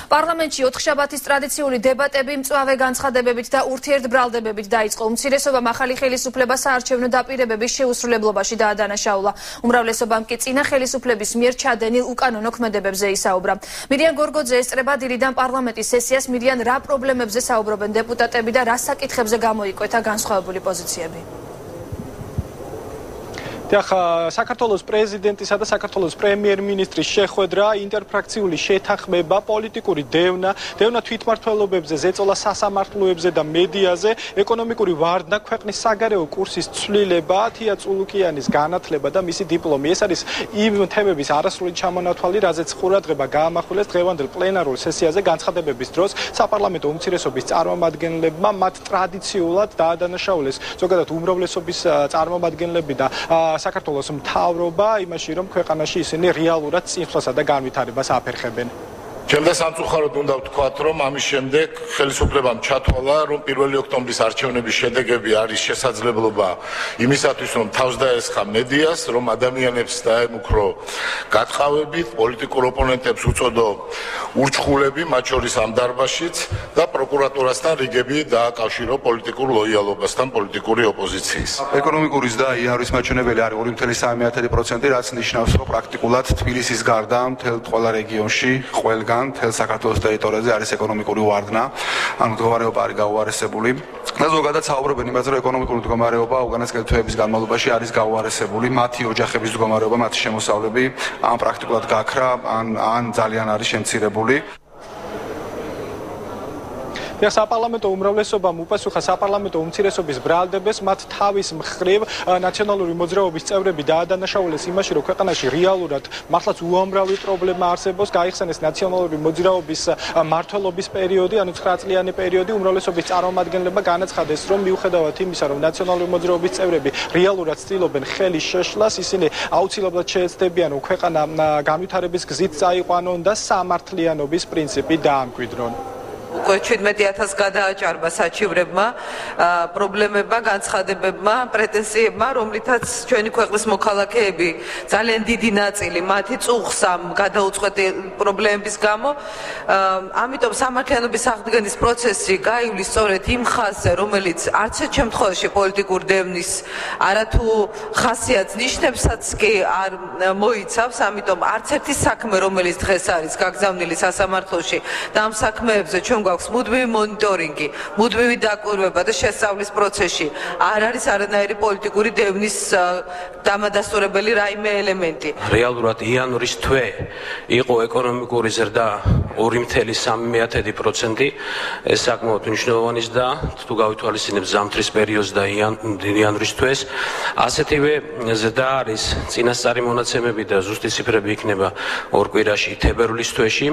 პარლამენტში ოთხშაბათის ტრადიციული დებატები მწვავე განცხადებებით და ურთიერთბრალდებებით დაიწყო. უმცირესობამ ახალი ხელისუფლება საარჩევნო დაპირებების შეუსრულებლობაში დაადანაშაულა. უმრავლესობამ კი წინა ხელისუფლების მიერ ჩადენილ უკანონო ქმედებებზე ისაუბრა. მირიან გორგოძე ესწრება დილიდან პარლამენტის სესიას. მირიან, რა პრობლემებზე საუბრობენ დეპუტატები და რა საკითხებზე გამოიკვეთა განსხვავებული პოზიციები? საქართველოს პრეზიდენტისა და საქართველოს პრემიერ-მინისტრის შეხვედრა, ინტერფრაქციული შეთანხმება, პოლიტიკური დევნა თვითმმართველობებზე, ზეწოლა სასამართლოებზე და მედიაზე, ეკონომიკური ვარდნა, ქვეყნის საგარეო კურსის ცვლილება, თია წულუკიანის განათლება და მისი დიპლომი. ეს არის იმ თემების არასრული ჩამონათვალი, რაზეც ყურადღება გაამახვილეს დღევანდელ პლენარულ სესიაზე განცხადებების დროს საპარლამენტო უმცირესობის წარმომადგენლებმა. მათ ტრადიციულად დაადანაშაულეს ზოგადად უმრავლესობის წარმომადგენლები და საქართველოს მთავრობა იმაში, რომ ქვეყანაში ისინი რეალურად წინსვლასა და განვითარებას აფერხებენ. Ჩემდა სამწუხაროდ უნდა ვთქვათ, რომ ამის შემდეგ ხელისუფლებამ ჩათვალა, რომ 1 ოქტომბრის არჩევნების შედეგები არის შესაძლებლობა იმისათვის, რომ თავს დაესხა მედიას, რომ ადამიანებს დაემუქრო გათხოვებით, პოლიტიკურ ოპონენტებს უწოდო ურჩხულები, მათ შორის ამ დარბაზშიც და პროკურატურასთან რიგები დააკავშირო პოლიტიკურ ლოიალობასთან პოლიტიკური ოპოზიციის. ეკონომიკური ზრდა იარვის მაჩვენებელი არის 2.3%, რაც ნიშნავს, რომ პრაქტიკულად თბილისის გარდა მთელ ყველა რეგიონში ყველგან მთელ საქართველოს ტერიტორიაზე არის ეკონომიკური ვარდნა, ანუ მდგომარეობა არის გაუარესებული. და ზოგადად საუბრობენ იმაზე, რომ ეკონომიკური მდგომარეობა უკანასკნელი თვეების განმავლობაში არის გაუარესებული, მათი ოჯახების მდგომარეობა, მათი შემოსავლები ან პრაქტიკულად გაქრა, ან ძალიან არის შემცირებული. საპარლამენტო უმრავლესობამ უპასუხა საპარლამენტო უმცირესობის ბრალდებას, მათ თავის მხრივ ნაციონალური მოძრაობის წევრები დაადანაშაულეს იმაში, რომ ქვეყანაში რეალურად მართლაც უამრავი პრობლემა არსებობს, გაიხსენეს ნაციონალური მოძრაობის მმართველობის პერიოდი, ანუ 9 წლიანი პერიოდი. უმრავლესობის წარმომადგენლებმა განაცხადეს, რომ მიუხედავად იმისა, რომ ნაციონალური მოძრაობის წევრები რეალურად ცდილობენ ხელის შეშლას, ისინი აუცილებლად შეეცდებიან, რომ ქვეყანა განვითარების გზით წაიყვანონ და სამართლიანობის პრინციპი დაამკვიდრონ. უკვე 17,000 გადააჭარბა საჩივრებმა, პრობლემებმა, განცხადებებმა, პრეტენზიებმა, რომლითაც ჩვენი ქვეყნის მოქალაქეები ძალიან დიდი ნაწილი მათი წუხს ამ გადაუწყვეტი პრობლემების გამო. ამიტომ სამართლიანობის აღდგენის პროცესი გაივლის სწორედ იმ ხაზზე, რომელიც არც ერთ შემთხვევაში პოლიტიკურ დევნის არათუ ხასიათს ნიშნებსაც კი არ მოიცავს. ამიტომ არც ერთი საქმე, რომელიც დღეს არის გაგზავნილი სასამართლოში და ამ საქმეებზე ჩვენ გვაქვს მუდმივი მონიტორინგი, მუდმივი დაკვირვება და შესწავლის პროცესში. არ არის არანაირი პოლიტიკური დევნის დამადასტურებელი რაიმე ელემენტი. რეალურად იანვრის თვე იყო ეკონომიკური ზრდა 2.3%. ეს საკმაოდ მნიშვნელოვანი ზრდა, თუ გავითვალისწინებთ ზამთრის პერიოდს და იანვრის თვეს. ასეთივე ზრდა არის წინასწარი მონაცემები და ზუსტი ციფრები იქნება 2 კვირაში თებერვლის თვეში.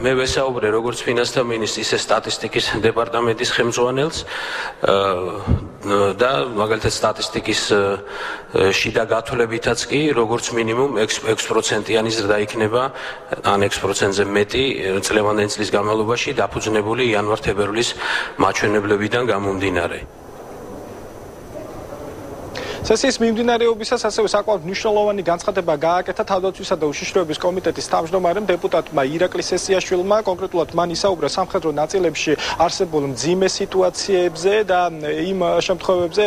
მე ვესაუბრე როგორც ფინანსთა მინისტრს, ისე სტატისტიკის დეპარტამენტის ხელმძღვანელს და მაგალითად სტატისტიკის შიდა გათვლებითაც კი როგორც მინიმუმ 6%-იანი ზრდა იქნება, ან 6%-ზე მეტი წლევანდელი წლის განმავლობაში დაფუძნებული იანვარ-თებერვლის მაჩვენებლებიდან გამომდინარე. სესიის მიმდინარეობისას ასევე საკმაოდ მნიშვნელოვანი განცხადება გააკეთა თავდაცვისა და უშიშროების კომიტეტის თავმჯდომარემ დეპუტატმა ირაკლი სესიაშვილმა. კონკრეტულად მან ისაუბრა სამხედრო ნაწილებში არსებულ მძიმე სიტუაციებზე და იმ შემთხვევებზე,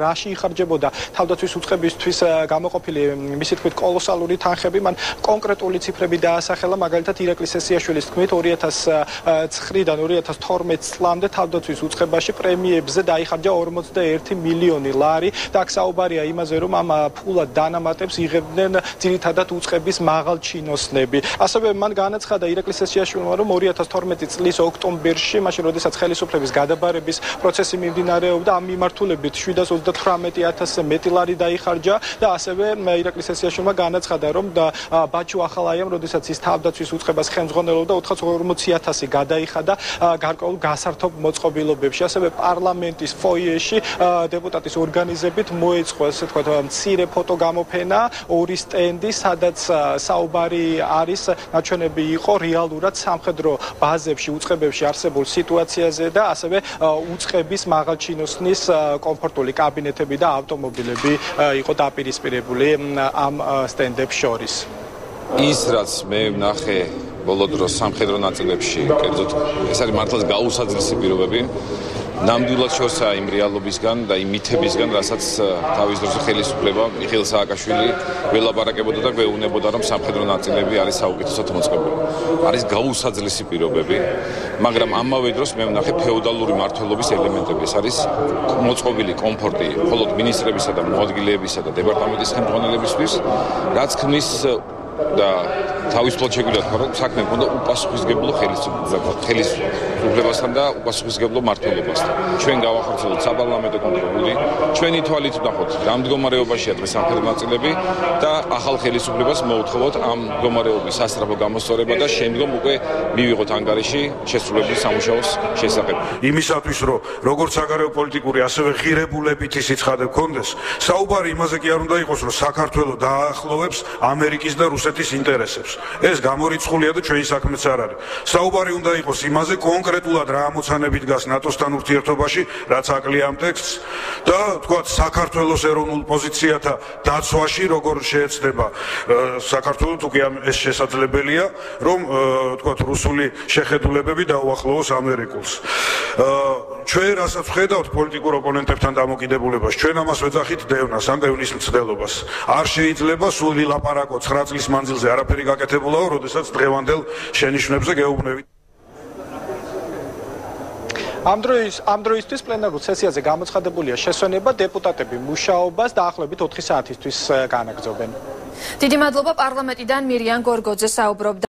რაში იხარჯებოდა თავდაცვის უწყებისთვის გამოყოფილი მისი თქმით კოლოსალური თანხები. მან კონკრეტული ციფრები დაასახელა, მაგალითად ირაკლი სესიაშვილის თქმით 2009-დან 2012 წლამდე თავდაცვის უწყებაში პრემიებზე დაიხარჯა 41 მილიონი ლარი და ბარია იმაზე, რომ ამ ფულად დანამატებს იღებდნენ ძირითადად უწყების მაღალჩინოსნები. ასევე მან განაცხადა ირაკლი სესიაშვილმა, რომ 2012 წლის ოქტომბერში, მაშინ როდესაც ხელისუფლების გადაბარების პროცესი მიმდინარეობდა, ამ მიმართულებით 738,000-ზე მეტი ლარი დაიხარჯა და ასევე ირაკლი სესიაშვილმა განაცხადა, რომ ბაჩუ ახალაიამ, როდესაც ის თავდაცვის უწყებას ხელმძღვანელობდა, 440,000 გადაიხადა გარკვეულ გასართობ მოწყობილობებში. ასევე პარლამენტის ფოიეში დეპუტატის ორგანიზებით მოეწყო, ასე თქვა, მცირე ფოტოგამოფენა, 2 სტენდი, სადაც საუბარი არის, ნაჩვენები იყო რეალურად სამხედრო ბაზებში, უწყებებში არსებულ სიტუაციაზე და ასევე უწყების მაღალჩინოსნის კომფორტული კაბინეტები და ავტომობილები იყო დაპირისპირებული ამ სტენდებს შორის. ის რაც მე ვნახე ბოლო დროს სამხედრო ნაწილებში, კერძოდ ეს არის მართლაც გაუსაძლისი პირობები. ნამდვილად შორსა იმ რეალობისგან და იმ მითებისგან, რასაც თავის დროზე ხელისუფლება მიხეილ სააკაშვილი ველაპარაკებოდა და გვეუბნებოდა, რომ სამხედრო ნაწილები არის საუკეთესოდ მოწყობილი. არის გაუსაძლისი პირობები, მაგრამ ამავე დროს მე ვნახე ფეოდალური მმართველობის ელემენტები. ეს არის მოწყობილი კომფორტი მხოლოდ მინისტრებისა და მოადგილეებისა და დეპარტამენტის ხელმძღვანელებისთვის, რაც ქმნის და თავისუფლად შეგვიძლია რომ საქმე მქონდა უპასუხისმგებლო ხელისუფლებასთან და უპასუხისმგებლო მმართველობასთან. ჩვენ გავახორციელოთ საპარლამენტო კონტროლი, ჩვენი თვალით ვნახოთ რა მდგომარეობაშია დღეს სამხედრო ნაწილები და ახალ ხელისუფლებას მოუთხოვოთ ამ მდგომარეობის სასწრაფო გამოსწორება და შემდგომ უკვე მივიღოთ ანგარიში შესრულების სამუშაოს შესახებ. იმისათვის რომ როგორც საგარეო პოლიტიკური ასევე ღირებულებითი სიცხადე გქონდეს, საუბარი იმაზე კი არ უნდა იყოს, რომ საქართველოს დაახლოვებს ამერიკის და რუსეთის ინტერესებს. ეს გამორიცხულია და ჩვენი საქმეც არ არის. საუბარი უნდა იყოს იმაზე კონკრეტულად რა ამოცანები დგას ნატოსთან ურთიერთობაში, რაც აკლია ამ ტექსტს და თქვათ საქართველოს ეროვნულ პოზიციათა დაცვაში როგორ შეეცდება საქართველოს უკვე ეს შესაძლებელია, რომ თქვათ რუსული შეხედულებები დაუახლოვოს ამერიკულს. ჩვენ რასაც ვხედავთ პოლიტიკურ ოპონენტებთან დამოკიდებულებას, ჩვენ ამას ვეძახით დევნას, ან დევნის მცდელობას. არ შეიძლება სულ ვილაპარაკოთ 9 წლის მანძილზე არაფერი გაკეთებულაო, როდესაც დღევანდელ შენიშვნებზე გეუბნებით. ამ დროისთვის პლენარულ სესიაზე გამოცხადებულია შესვენება, დეპუტატები მუშაობას დაახლოებით 4 საათისთვის განაგრძობენ. დიდი მადლობა პარლამენტიდან მირიან გორგოძე საუბრობდა.